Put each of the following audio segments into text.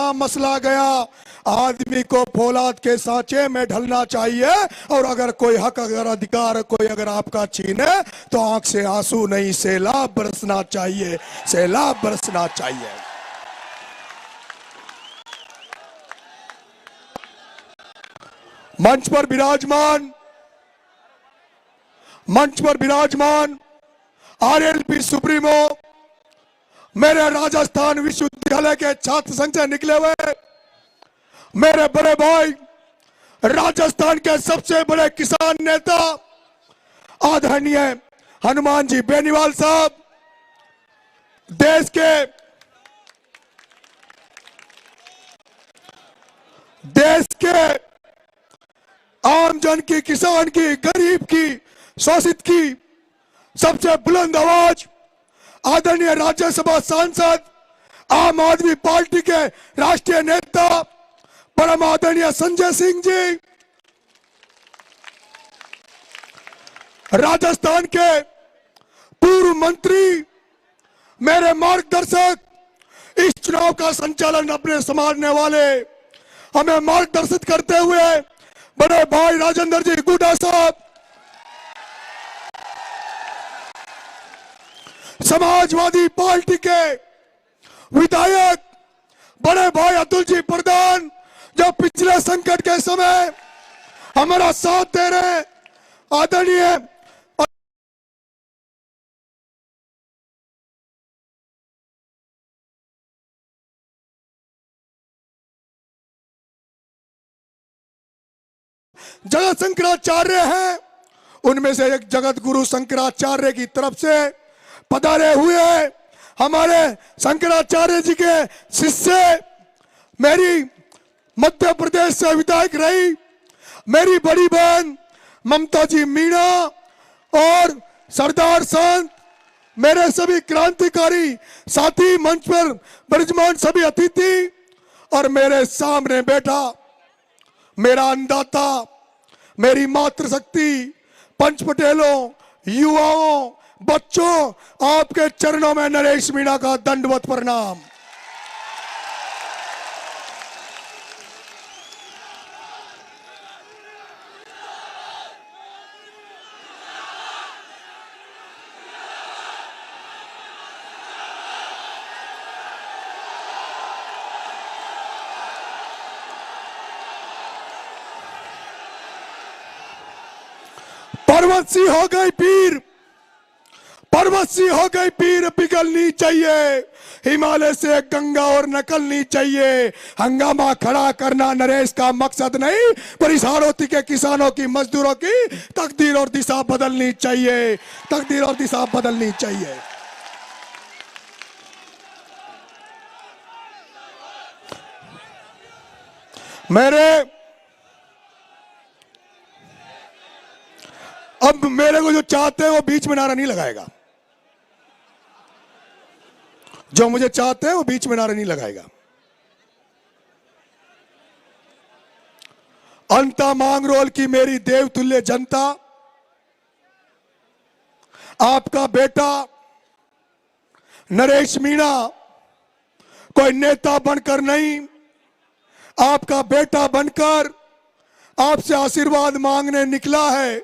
बड़ा मसला गया। आदमी को फौलाद के सांचे में ढलना चाहिए, और अगर कोई हक, अगर अधिकार कोई अगर आपका छीने तो आंख से आंसू नहीं, सैलाब बरसना चाहिए, सैलाब बरसना चाहिए। मंच पर विराजमान आरएलपी सुप्रीमो, मेरे राजस्थान विश्वविद्यालय के छात्र संघ से निकले हुए मेरे बड़े भाई, राजस्थान के सबसे बड़े किसान नेता आदरणीय हनुमान जी बेनीवाल साहब, देश के आम जन की, किसान की, गरीब की, शोषित की सबसे बुलंद आवाज आदरणीय राज्यसभा सांसद, आम आदमी पार्टी के राष्ट्रीय नेता परम आदरणीय संजय सिंह जी, राजस्थान के पूर्व मंत्री, मेरे मार्गदर्शक, इस चुनाव का संचालन अपने संभालने वाले, हमें मार्गदर्शित करते हुए बड़े भाई राजेंद्र जी गुड्डा साहब, समाजवादी पार्टी के विधायक बड़े भाई अतुल जी प्रधान, जो पिछले संकट के समय हमारा साथ दे रहे, आदरणीय जगत शंकराचार्य हैं, उनमें से एक जगत गुरु शंकराचार्य की तरफ से पधारे हुए हमारे शंकराचार्य जी के शिष्य, मेरी मध्य प्रदेश से विधायक रही मेरी बड़ी बहन ममता जी मीणा, और सरदार संत, मेरे सभी क्रांतिकारी साथी, मंच पर विराजमान सभी अतिथि, और मेरे सामने बैठा मेरा अन्नदाता, मेरी मातृशक्ति, पंच पटेलों, युवाओं, बच्चों, आपके चरणों में नरेश मीणा का दंडवत प्रणाम। पर्वत सी हो गई पीर, पर्वत सी हो गई पीर, पिघलनी चाहिए, हिमालय से गंगा और निकलनी चाहिए। हंगामा खड़ा करना नरेश का मकसद नहीं, पर इस हाड़ौती के किसानों की, मजदूरों की तकदीर और दिशा बदलनी चाहिए, तकदीर और दिशा बदलनी चाहिए। अब मेरे को जो चाहते हैं वो बीच में नारा नहीं लगाएगा, जो मुझे चाहते हैं वो बीच में नारा नहीं लगाएगा। अंता मांगरोल की मेरी देवतुल्य जनता, आपका बेटा नरेश मीणा कोई नेता बनकर नहीं, आपका बेटा बनकर आपसे आशीर्वाद मांगने निकला है,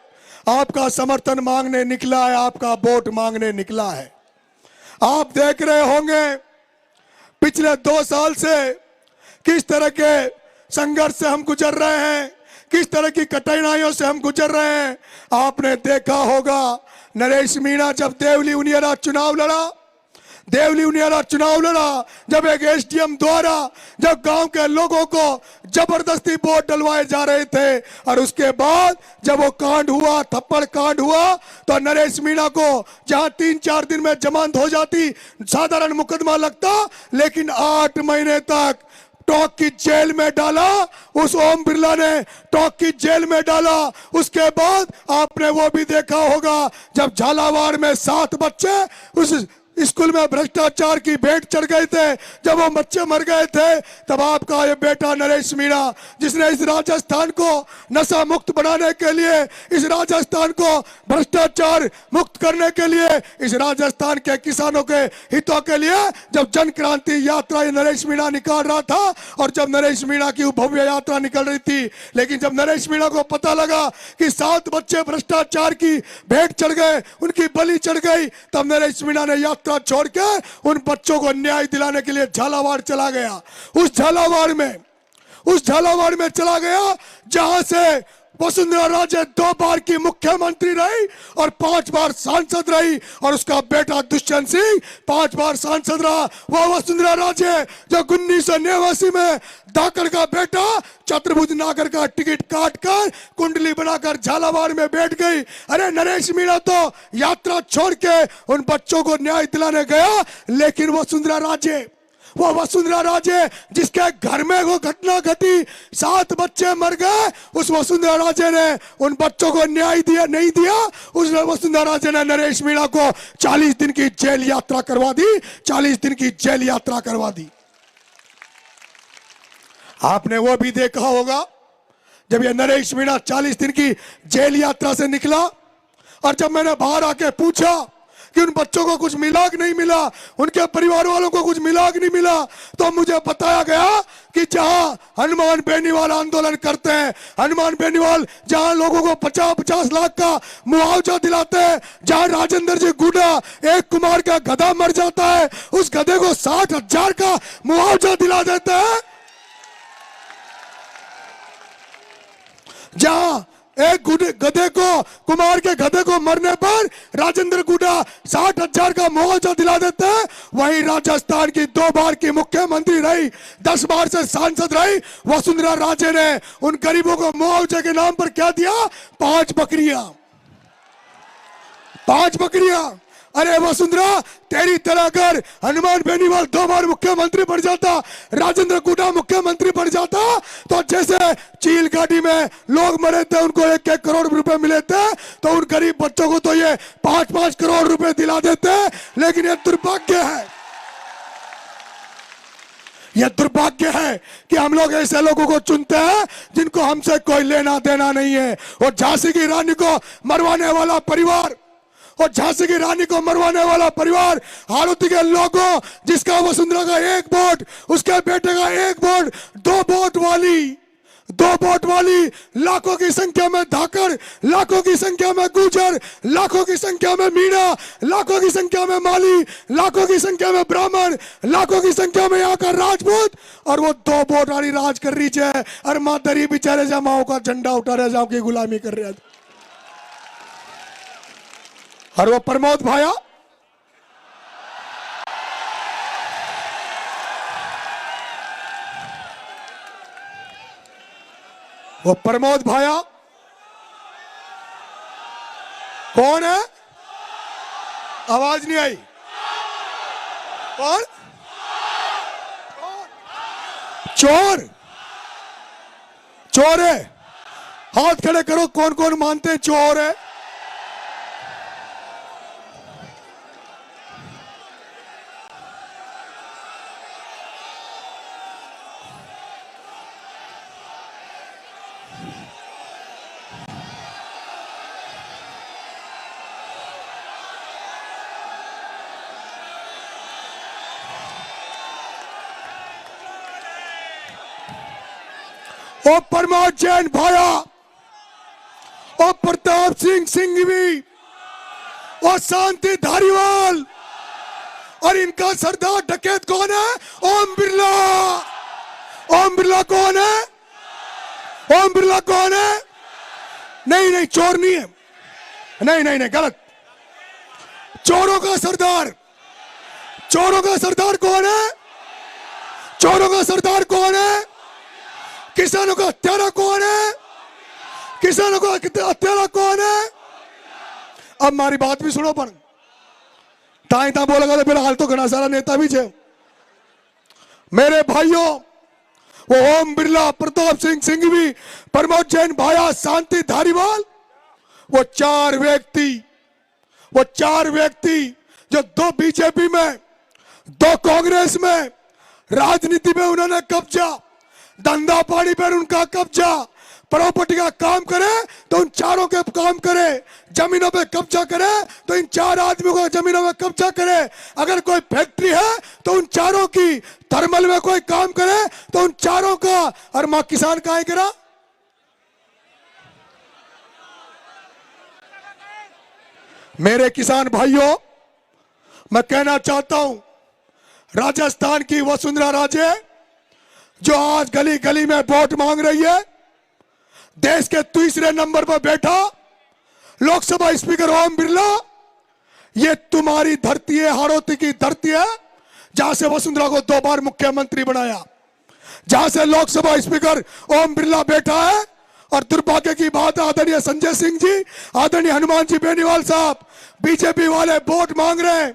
आपका समर्थन मांगने निकला है, आपका वोट मांगने निकला है। आप देख रहे होंगे पिछले 2 साल से किस तरह के संघर्ष से हम गुजर रहे हैं, किस तरह की कठिनाइयों से हम गुजर रहे हैं। आपने देखा होगा नरेश मीणा जब देवली उनियारा चुनाव लड़ा, जब एक एसडीएम द्वारा जब गांव के लोगों को जबरदस्ती वोट डलवाए जा रहे थे, और उसके बाद जब वो कांड हुआ, थप्पड़ कांड हुआ, तो नरेश मीणा को जहां 3-4 दिन में जमानत हो जाती, साधारण मुकदमा लगता, लेकिन 8 महीने तक टॉक की जेल में डाला। उस ओम बिरला ने टॉक की जेल में डाला। उसके बाद आपने वो भी देखा होगा जब झालावाड़ में 7 बच्चे उस स्कूल में भ्रष्टाचार की भेंट चढ़ गए थे, जब वो बच्चे मर गए थे, तब आपका ये बेटा नरेश मीणा, जिसने इस राजस्थान को नशा मुक्त बनाने के लिए, इस राजस्थान को भ्रष्टाचार मुक्त करने के लिए, इस राजस्थान के किसानों के हितों के लिए जब जन क्रांति यात्रा नरेश मीणा निकाल रहा था, और जब नरेश मीणा की भव्य यात्रा निकल रही थी, लेकिन जब नरेश मीणा को पता लगा कि 7 बच्चे भ्रष्टाचार की भेंट चढ़ गए, उनकी बलि चढ़ गई, तब नरेश मीणा ने यात्रा छोड़ के उन बच्चों को न्याय दिलाने के लिए झालावाड़ चला गया। उस झालावाड़ में चला गया जहां से वसुंधरा राजे 2 बार की मुख्यमंत्री रही और 5 बार सांसद रही, और उसका बेटा दुष्यंत सिंह 5 बार सांसद रहा। वह वसुंधरा राजे जो 1989 में धाकड़ का बेटा चतुर्भुज नागर का टिकट काटकर कुंडली बनाकर झालावाड़ में बैठ गई। अरे नरेश मीणा तो यात्रा छोड़ के उन बच्चों को न्याय दिलाने गया, लेकिन वो वसुंधरा राजे जिसके घर में वो घटना घटी, 7 बच्चे मर गए, उस वसुंधरा राजे ने उन बच्चों को न्याय नहीं दिया। उस वसुंधरा राजे ने नरेश मीणा को 40 दिन की जेल यात्रा करवा दी, 40 दिन की जेल यात्रा करवा दी। आपने वो भी देखा होगा जब ये नरेश मीणा 40 दिन की जेल यात्रा से निकला, और जब मैंने बाहर आके पूछा कि उन बच्चों को कुछ मिला कि नहीं मिला, उनके परिवार वालों को कुछ मिला कि नहीं मिला, तो मुझे बताया गया कि जहां हनुमान बेनीवाल आंदोलन करते हैं, हनुमान बेनीवाल जहां लोगों को 50-50 लाख का मुआवजा दिलाते हैं, जहां राजेंद्र जी गुडा एक कुमार का गधा मर जाता है, उस गधे को 60,000 का मुआवजा दिला देते हैं, जहां एक गधे को, कुमार के गधे को मरने पर राजेंद्र गुडा 60,000 का मुआवजा दिला देते हैं, वही राजस्थान की 2 बार की मुख्यमंत्री रही, 10 बार से सांसद रही वसुंधरा राजे ने उन गरीबों को मुआवजे के नाम पर क्या दिया? 5 बकरियां। अरे वसुंधरा, तेरी तरह अगर हनुमान बेनीवाल 2 बार मुख्यमंत्री बन जाता, राजेंद्र गुडा मुख्यमंत्री बन जाता, तो जैसे चील गाड़ी में लोग मरे थे, उनको 1-1 करोड़ रुपए मिले थे, तो उन गरीब बच्चों को तो ये 5-5 करोड़ रुपए दिला देते। लेकिन ये दुर्भाग्य है कि हम लोग ऐसे लोगों को चुनते हैं जिनको हमसे कोई लेना देना नहीं है। और झांसी की रानी को मरवाने वाला परिवार, हाड़ौती के लोगों, जिसका वसुंधरा का 1 वोट, उसके बेटे का 1 वोट, 2 वोट वाली लाखों की संख्या में धाकड़, लाखों की संख्या में गुर्जर, लाखों की संख्या में मीणा, लाखों की संख्या में माली, लाखों की संख्या में ब्राह्मण, लाखों की संख्या में यहाँ का राजपूत, और वो 2 वोट वाली राज कर रही है। और मादरी बेचारे जमाओं का झंडा उठा रहे, जाओ की गुलामी कर रहे हैं। और वो प्रमोद भाया, कौन है? आवाज नहीं आई। कौन? चोर है। हाथ खड़े करो, कौन कौन मानते हैं चोर है? ओ प्रमोद जैन भाया, ओ प्रताप सिंह सिंघवी, ओ शांति धारीवाल, और इनका सरदार डकैत कौन है? ओम बिरला। ओम बिरला कौन है? नहीं, चोर नहीं है। नहीं, गलत। चोरों का सरदार कौन है? किसानों का हत्यारा कौन है? अब हमारी बात भी सुनो, पर ता बोलेगा तो फिलहाल तो घना सारा नेता भी है। मेरे भाइयों, वो ओम बिरला, प्रताप सिंह सिंघवी, प्रमोद जैन भाया, शांति धारीवाल, वो चार व्यक्ति जो 2 बीजेपी में 2 कांग्रेस में, राजनीति में उन्होंने कब्जा, धंधा पानी पर उनका कब्जा, प्रॉपर्टी का काम करे तो उन चारों के काम करे, जमीनों पे कब्जा करे तो इन 4 आदमियों को जमीनों में कब्जा करे। अगर कोई फैक्ट्री है तो उन चारों की, थर्मल में कोई काम करे तो उन चारों का। और मां किसान का है करा। मेरे किसान भाइयों, मैं कहना चाहता हूं, राजस्थान की वसुंधरा राजे जो आज गली गली में वोट मांग रही है, देश के तीसरे नंबर पर बैठा लोकसभा स्पीकर ओम बिरला, ये तुम्हारी धरती है, हाड़ौती की धरती है, जहां से वसुंधरा को 2 बार मुख्यमंत्री बनाया, जहां से लोकसभा स्पीकर ओम बिरला बैठा है। और दुर्भाग्य की बात, आदरणीय संजय सिंह जी, आदरणीय हनुमान जी बेनीवाल साहब, बीजेपी वाले वोट मांग रहे हैं,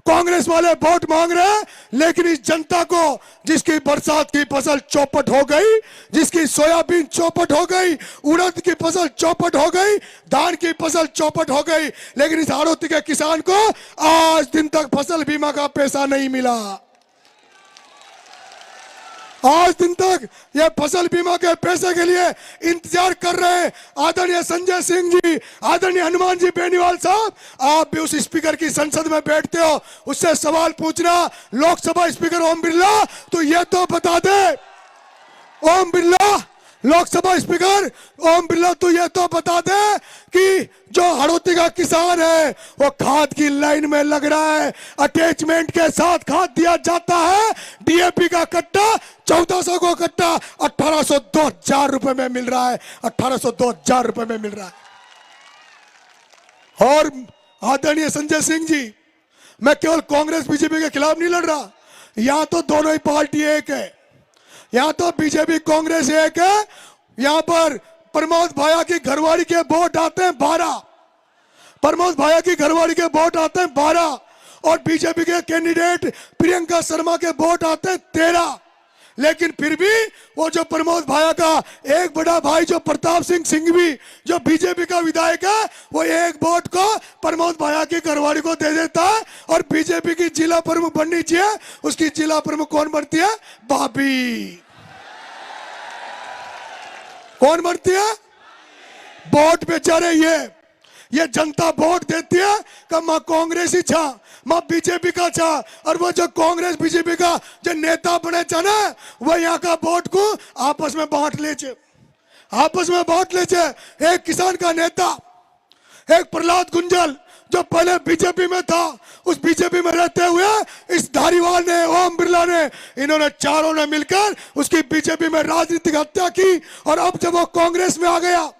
कांग्रेस वाले वोट मांग रहे हैं, लेकिन इस जनता को जिसकी बरसात की फसल चौपट हो गई, जिसकी सोयाबीन चौपट हो गई, उड़द की फसल चौपट हो गई, धान की फसल चौपट हो गई, लेकिन इस हाड़ौती के किसान को आज दिन तक फसल बीमा का पैसा नहीं मिला। आज दिन तक ये फसल बीमा के पैसे के लिए इंतजार कर रहे हैं। आदरणीय संजय सिंह जी, आदरणीय हनुमान जी बेनीवाल साहब, आप भी उस स्पीकर की संसद में बैठते हो, उससे सवाल पूछना। लोकसभा स्पीकर ओम बिरला, तो ये तो बता दे, ओम बिरला, लोकसभा स्पीकर ओम बिरला, तो ये तो बता दे कि जो हाड़ौती का किसान है वो खाद की लाइन में लग रहा है, अटैचमेंट के साथ खाद दिया जाता है, डीएपी का कट्टा 1400 को कट्टा 1800 2000 रुपए में मिल रहा है, 1800 2000 रुपए में मिल रहा है। और आदरणीय संजय सिंह जी, मैं केवल कांग्रेस बीजेपी के खिलाफ नहीं लड़ रहा, यहां तो दोनों ही पार्टी एक है, यहां तो बीजेपी कांग्रेस एक है। यहां पर प्रमोद भाया की घरवाली के वोट आते हैं 12, प्रमोद भाया की घरवाली के वोट आते हैं 12, और बीजेपी के कैंडिडेट प्रियंका शर्मा के वोट आते हैं 13। लेकिन फिर भी वो जो प्रमोद भाया का एक बड़ा भाई जो प्रताप सिंह सिंघवी, जो बीजेपी का विधायक है, वो एक वोट को प्रमोद भाया की घरवाली को दे देता है। और बीजेपी की जिला प्रमुख बननी चाहिए, उसकी जिला प्रमुख कौन बनती है? भाभी। कौन बनती है? वोट बेचारे ये जनता वोट देती है कि मां कांग्रेस ही छा, मां बीजेपी का छा, और वो जो कांग्रेस बीजेपी का जो नेता बने छा ना, वो यहाँ का वोट को आपस में बांट ले छे, आपस में बांट ले छे। एक किसान का नेता, एक प्रहलाद गुंजल, जो पहले बीजेपी में था, उस बीजेपी में रहते हुए इस धारीवाल ने, ओम बिरला ने, इन्होंने चारों ने मिलकर उसकी बीजेपी में राजनीतिक हत्या की। और अब जब वो कांग्रेस में आ गया,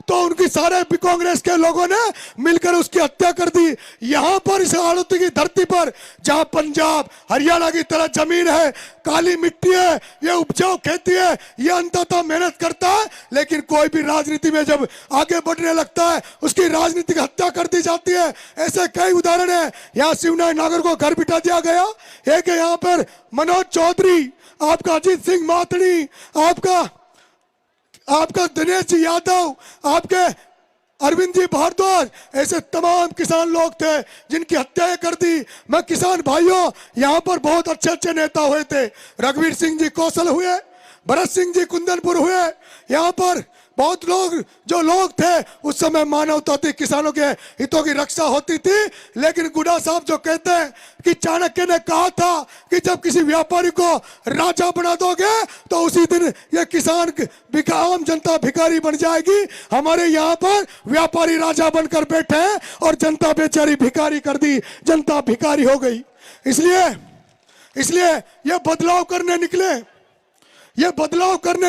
तो उनकी सारे कांग्रेस के लोगों ने मिलकर उसकी हत्या कर दी। यहां पर इस हाड़ौती की धरती पर, जहां पंजाब हरियाणा की तरह जमीन है, काली मिट्टी है, ये उपजाऊ खेती है, ये अंततः मेहनत करता है, लेकिन कोई भी राजनीति में जब आगे बढ़ने लगता है, उसकी राजनीतिक हत्या कर दी जाती है। ऐसे कई उदाहरण है। यहाँ शिवनारायण नागर को घर बिठा दिया गया, एक है यहाँ पर मनोज चौधरी, आपका अजीत सिंह मातड़ी, आपका दिनेश जी यादव, आपके अरविंद जी भारद्वाज, ऐसे तमाम किसान लोग थे जिनकी हत्याएं कर दी। मैं किसान भाइयों, यहाँ पर बहुत अच्छे अच्छे नेता हुए थे, रघुवीर सिंह जी कौशल हुए, भरत सिंह जी कुंदनपुर हुए, यहाँ पर बहुत लोग थे। उस समय मानवता थी, किसानों के हितों की रक्षा होती थी। लेकिन गुडा साहब जो कहते हैं कि चाणक्य ने कहा था कि जब किसी व्यापारी को राजा बना दोगे तो उसी दिन ये किसान आम जनता भिखारी बन जाएगी। हमारे यहाँ पर व्यापारी राजा बनकर बैठे हैं और जनता बेचारी भिखारी कर दी, जनता भिखारी हो गई। इसलिए ये बदलाव करने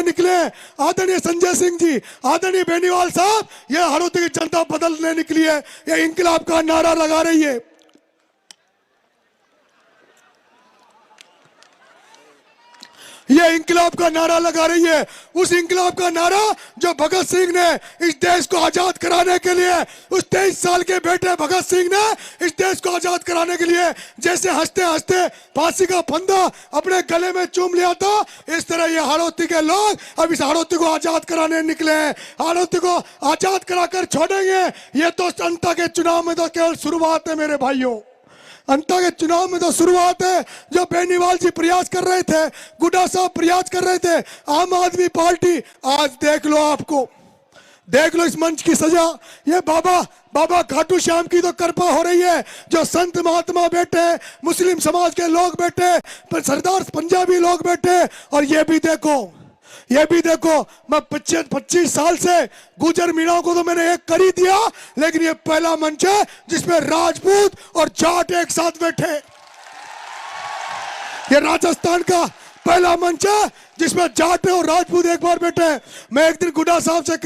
निकले आदरणीय संजय सिंह जी, आदरणीय बेनीवाल साहब, ये हाड़ौती की जनता बदलने निकली है, ये इंकलाब का नारा लगा रही है। ये इंकलाब का नारा लगा रही है, उस इंकलाब का नारा जो भगत सिंह ने इस देश को आजाद कराने के लिए, उस 23 साल के बेटे भगत सिंह ने इस देश को आजाद कराने के लिए जैसे हंसते हंसते फांसी का फंदा अपने गले में चूम लिया था, इस तरह ये हाड़ौती के लोग अब इस हाड़ौती को आजाद कराने निकले हैं। हाड़ौती को आजाद कराकर छोड़ेंगे, ये तो जनता के चुनाव में तो केवल शुरुआत है मेरे भाइयों। अंता के चुनाव में तो शुरुआत है। जो बेनीवाल जी प्रयास कर रहे थे, गुड्डा साहब प्रयास कर रहे थे, आम आदमी पार्टी, आज देख लो, आपको देख लो इस मंच की सजा। ये बाबा खाटू श्याम की तो कृपा हो रही है, जो संत महात्मा बैठे, मुस्लिम समाज के लोग बैठे, सरदार पंजाबी लोग बैठे। और ये भी देखो मैं 25 साल से गुजर मीणा को तो मैंने एक कर ही दिया, लेकिन ये पहला मंच है जिसमें राजपूत और जाट एक साथ बैठे। ये राजस्थान का पहला मंच है जिसमें जाट और राजपूत एक बार बैठे। मैं एक दिन गुड्डा साहब से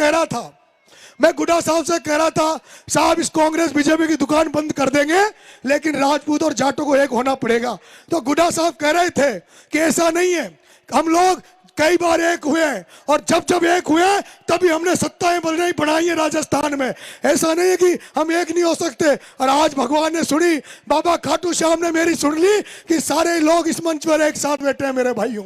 कह रहा था साहब इस कांग्रेस बीजेपी की दुकान बंद कर देंगे, लेकिन राजपूत और जाटों को एक होना पड़ेगा। तो गुड्डा साहब कह रहे थे कि ऐसा नहीं है, हम लोग कई बार एक हुए और जब एक हुए तभी हमने सत्ताएं बनाई है राजस्थान में। ऐसा नहीं है कि हम एक नहीं हो सकते। और आज भगवान ने सुनी, बाबा खाटू श्याम ने मेरी सुन ली कि सारे लोग इस मंच पर एक साथ बैठे हैं। मेरे भाइयों,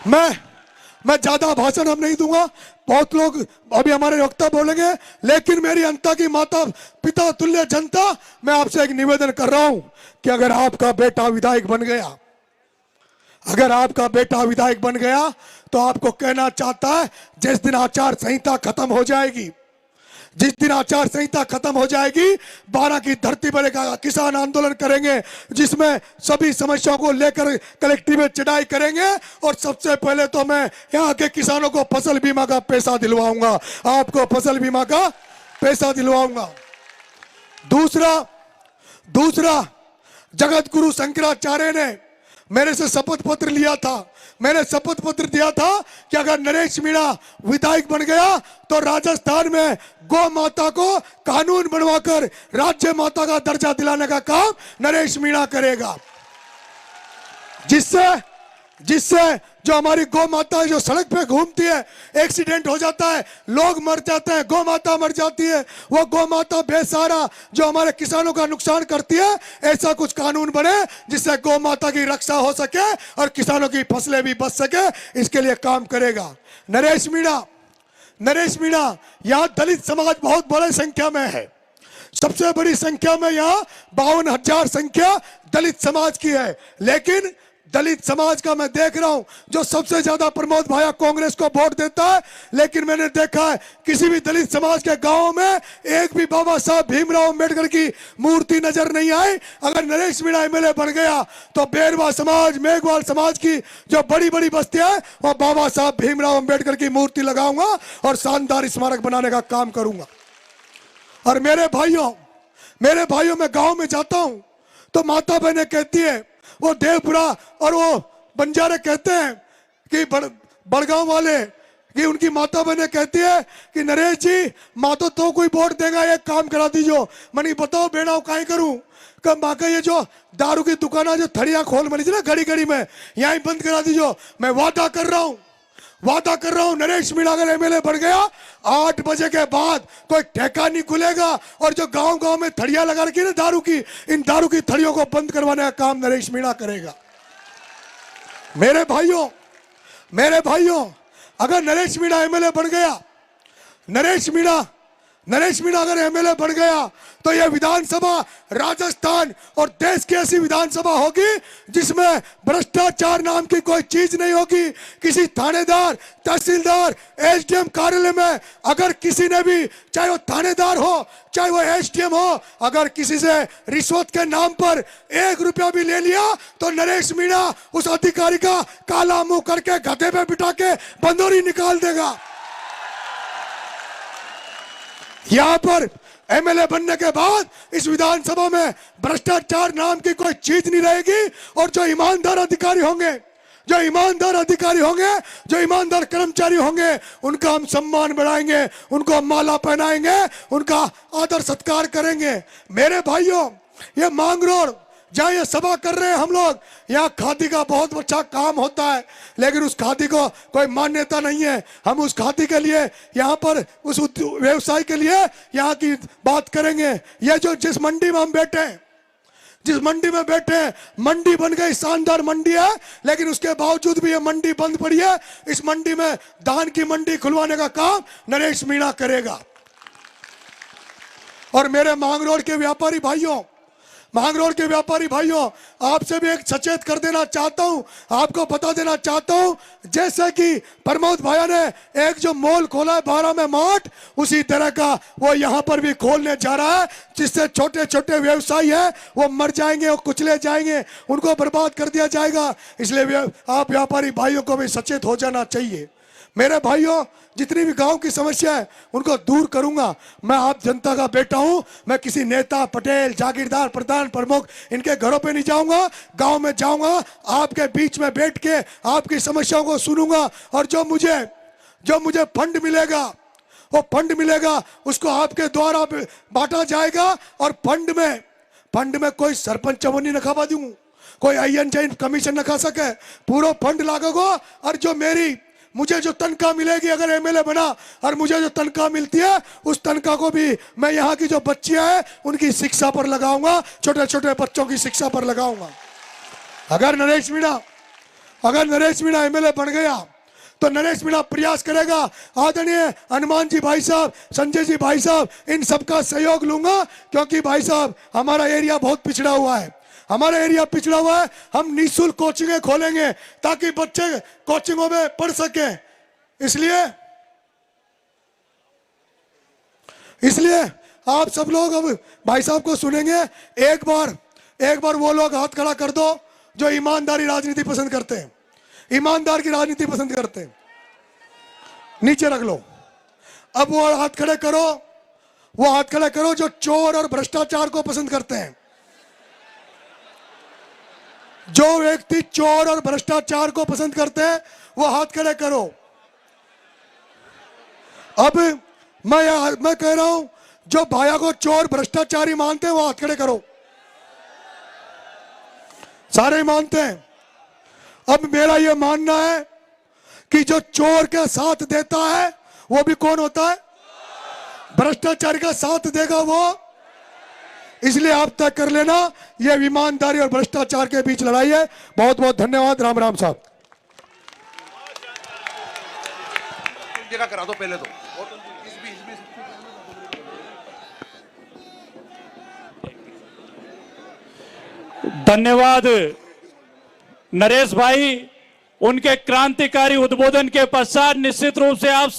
मैं ज्यादा भाषण अब नहीं दूंगा, बहुत लोग अभी हमारे वक्ता बोलेंगे, लेकिन मेरी अंता की माता पिता तुल्य जनता, मैं आपसे एक निवेदन कर रहा हूं कि अगर आपका बेटा विधायक बन गया तो आपको कहना चाहता है, जिस दिन आचार संहिता खत्म हो जाएगी, 12 की धरती पर एक किसान आंदोलन करेंगे, जिसमें सभी समस्याओं को लेकर कलेक्टिव में चढ़ाई करेंगे। और सबसे पहले तो मैं यहाँ के किसानों को फसल बीमा का पैसा दिलवाऊंगा, आपको फसल बीमा का पैसा दिलवाऊंगा। दूसरा जगत गुरु शंकराचार्य ने मेरे से शपथ पत्र लिया था, मैंने शपथ पत्र दिया था कि अगर नरेश मीणा विधायक बन गया तो राजस्थान में गौ माता को कानून बनवाकर राज्य माता का दर्जा दिलाने का काम नरेश मीणा करेगा, जिससे जो हमारी गौ माता जो सड़क पे घूमती है, एक्सीडेंट हो जाता है, लोग मर जाते हैं, गौ माता मर जाती है, वो गौ माता बेसहारा जो हमारे किसानों का नुकसान करती है, ऐसा कुछ कानून बने जिससे गौ माता की रक्षा हो सके और किसानों की फसलें भी बच सके, इसके लिए काम करेगा नरेश मीणा। यहाँ दलित समाज बहुत बड़ी संख्या में है, सबसे बड़ी संख्या में यहाँ 52,000 संख्या दलित समाज की है। लेकिन दलित समाज का मैं देख रहा हूं जो सबसे ज्यादा प्रमोद भाया कांग्रेस को वोट देता है, लेकिन मैंने देखा है किसी भी दलित समाज के गांव में एक भी बाबा साहब भीमराव अंबेडकर की मूर्ति नजर नहीं आई। अगर नरेश मीणा एमएलए बन गया तो बेरवा समाज, मेघवाल समाज की जो बड़ी बड़ी बस्तियां हैं, वह बाबा साहब भीमराव अंबेडकर की मूर्ति लगाऊंगा और शानदार स्मारक बनाने का काम करूंगा। और मेरे भाइयों मैं गाँव में जाता हूं तो माता बहने कहती है, वो देवपुरा और वो बंजारे कहते हैं कि बड़गांव वाले कि उनकी माता बहने कहती है कि नरेश जी माँ तो कोई वोट देगा, एक काम करा दीजिए। मैंने बताओ बेड़ा काहे करूं, कब माँ का ये जो दारू की दुकाना जो थड़ियां खोल मरी थी ना घड़ी में, यहीं बंद करा दीजिए। मैं वादा कर रहा हूं नरेश मीणा अगर एमएलए बढ़ गया 8 बजे के बाद कोई ठेका नहीं खुलेगा और जो गांव में थड़ियां लगा रखी है ना दारू की, इन दारू की थड़ियों को बंद करवाने का काम नरेश मीणा करेगा। मेरे भाइयों अगर नरेश मीणा एमएलए बढ़ गया, नरेश मीणा अगर एमएलए बन गया तो यह विधानसभा राजस्थान और देश की ऐसी विधानसभा होगी जिसमें भ्रष्टाचार नाम की कोई चीज नहीं होगी। किसी थानेदार, तहसीलदार, एसडीएम कार्यालय में अगर किसी ने भी, चाहे वो थानेदार हो चाहे वो एसडीएम हो, अगर किसी से रिश्वत के नाम पर 1 रुपया भी ले लिया तो नरेश मीणा उस अधिकारी का काला मुंह करके गधे पे बिठा के बंदोरी निकाल देगा। यहां पर एमएलए बनने के बाद इस विधानसभा में भ्रष्टाचार नाम की कोई चीज नहीं रहेगी और जो ईमानदार अधिकारी होंगे, जो ईमानदार कर्मचारी होंगे, उनका हम सम्मान बढ़ाएंगे, उनको माला पहनाएंगे, उनका आदर सत्कार करेंगे। मेरे भाइयों, ये मांग रोड जहाँ ये सभा कर रहे हैं हम लोग, यहाँ खादी का बहुत अच्छा काम होता है, लेकिन उस खादी को कोई मान्यता नहीं है। हम उस खादी के लिए यहाँ पर उस व्यवसाय के लिए यहाँ की बात करेंगे। ये जो जिस मंडी में हम बैठे हैं, जिस मंडी में बैठे हैं, मंडी बन गई, शानदार मंडी है, लेकिन उसके बावजूद भी ये मंडी बंद पड़ी है। इस मंडी में धान की मंडी खुलवाने का काम नरेश मीणा करेगा। और मेरे मांग रोड के व्यापारी भाइयों, मांग रोड के व्यापारी भाइयों, आपसे भी एक सचेत कर देना चाहता हूं, आपको बता देना चाहता हूं, जैसे कि प्रमोद भाया ने एक जो मॉल खोला है 12 में मार्ट, उसी तरह का वो यहां पर भी खोलने जा रहा है, जिससे छोटे छोटे व्यवसायी है वो मर जाएंगे और कुचले जाएंगे, उनको बर्बाद कर दिया जाएगा। इसलिए आप व्यापारी भाइयों को भी सचेत हो जाना चाहिए। मेरे भाइयों, जितनी भी गांव की समस्या है उनको दूर करूंगा। मैं आप जनता का बेटा हूं, मैं किसी नेता, पटेल, जागीरदार, प्रधान, प्रमुख इनके घरों पे नहीं जाऊंगा, गांव में जाऊंगा, आपके बीच में बैठ के आपकी समस्याओं को सुनूंगा। और जो मुझे फंड मिलेगा, वो फंड मिलेगा उसको आपके द्वारा बांटा जाएगा। और फंड में कोई सरपंच चवन्नी न खा दूं, कोई INJ कमीशन न खा सके, पूरा फंड लागेगा। और जो मुझे जो तनख्वाह मिलेगी, अगर MLA बना और मुझे जो तनख्वाह मिलती है, उस तनख्वाह को भी मैं यहाँ की जो बच्चियां हैं उनकी शिक्षा पर लगाऊंगा, छोटे छोटे बच्चों की शिक्षा पर लगाऊंगा। अगर नरेश मीणा MLA बन गया तो नरेश मीणा प्रयास करेगा, आदरणीय हनुमान जी भाई साहब, संजय जी भाई साहब, इन सबका सहयोग लूंगा, क्योंकि भाई साहब हमारा एरिया बहुत पिछड़ा हुआ है, हमारा एरिया पिछड़ा हुआ है। हम निःशुल्क कोचिंगें खोलेंगे ताकि बच्चे कोचिंगों में पढ़ सके। इसलिए आप सब लोग अब भाई साहब को सुनेंगे। एक बार वो लोग हाथ खड़ा कर दो जो ईमानदारी राजनीति पसंद करते हैं, ईमानदार की राजनीति पसंद करते हैं, नीचे रख लो। अब वो हाथ खड़े करो जो चोर और भ्रष्टाचार को पसंद करते हैं। जो व्यक्ति चोर और भ्रष्टाचार को पसंद करते हैं वो हाथ खड़े करो। अब मैं कह रहा हूं, जो भाया को चोर भ्रष्टाचारी मानते हैं वो हाथ खड़े करो। सारे मानते हैं। अब मेरा ये मानना है कि जो चोर के साथ देता है वो भी कौन होता है? भ्रष्टाचारी का साथ देगा वो। इसलिए आप तय कर लेना, ये ईमानदारी और भ्रष्टाचार के बीच लड़ाई है। बहुत बहुत धन्यवाद। राम राम साहब। जगह करा दो पहले तो। धन्यवाद नरेश भाई। उनके क्रांतिकारी उद्बोधन के पश्चात निश्चित रूप से आप